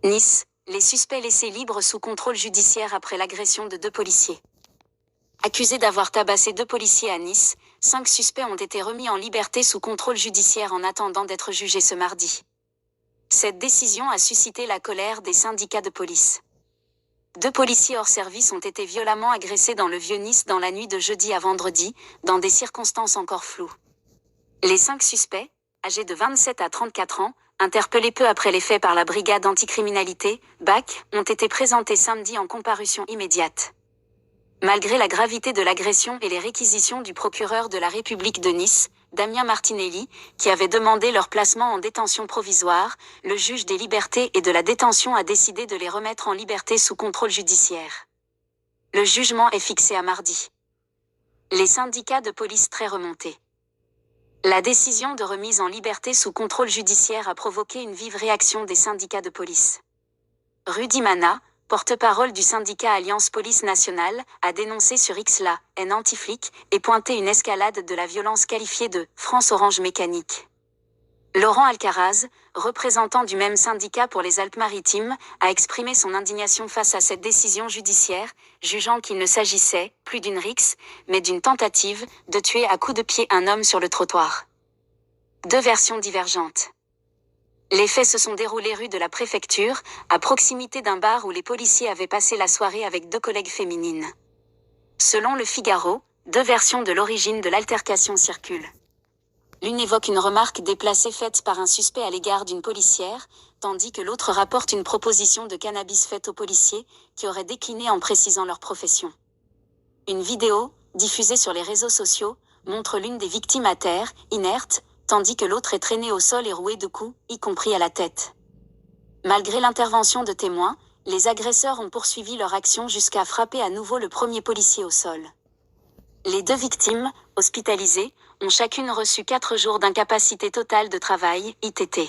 Nice, les suspects laissés libres sous contrôle judiciaire après l'agression de 2 policiers. Accusés d'avoir tabassé 2 policiers à Nice, 5 suspects ont été remis en liberté sous contrôle judiciaire en attendant d'être jugés ce mardi. Cette décision a suscité la colère des syndicats de police. 2 policiers hors service ont été violemment agressés dans le Vieux-Nice dans la nuit de jeudi à vendredi, dans des circonstances encore floues. Les 5 suspects, âgés de 27 à 34 ans, interpellés peu après les faits par la brigade anticriminalité, BAC, ont été présentés samedi en comparution immédiate. Malgré la gravité de l'agression et les réquisitions du procureur de la République de Nice, Damien Martinelli, qui avait demandé leur placement en détention provisoire, le juge des libertés et de la détention a décidé de les remettre en liberté sous contrôle judiciaire. Le jugement est fixé à mardi. Les syndicats de police très remontés. La décision de remise en liberté sous contrôle judiciaire a provoqué une vive réaction des syndicats de police. Rudy Mana, porte-parole du syndicat Alliance Police Nationale, a dénoncé sur X la haine anti-flic et pointé une escalade de la violence qualifiée de « France Orange mécanique ». Laurent Alcaraz, représentant du même syndicat pour les Alpes-Maritimes, a exprimé son indignation face à cette décision judiciaire, jugeant qu'il ne s'agissait plus d'une rixe, mais d'une tentative de tuer à coups de pied un homme sur le trottoir. 2 versions divergentes. Les faits se sont déroulés rue de la Préfecture, à proximité d'un bar où les policiers avaient passé la soirée avec 2 collègues féminines. Selon Le Figaro, 2 versions de l'origine de l'altercation circulent. L'une évoque une remarque déplacée faite par un suspect à l'égard d'une policière, tandis que l'autre rapporte une proposition de cannabis faite aux policiers, qui auraient décliné en précisant leur profession. Une vidéo, diffusée sur les réseaux sociaux, montre l'une des victimes à terre, inerte, tandis que l'autre est traînée au sol et rouée de coups, y compris à la tête. Malgré l'intervention de témoins, les agresseurs ont poursuivi leur action jusqu'à frapper à nouveau le premier policier au sol. Les 2 victimes, hospitalisées, ont chacune reçu 4 jours d'incapacité totale de travail, ITT.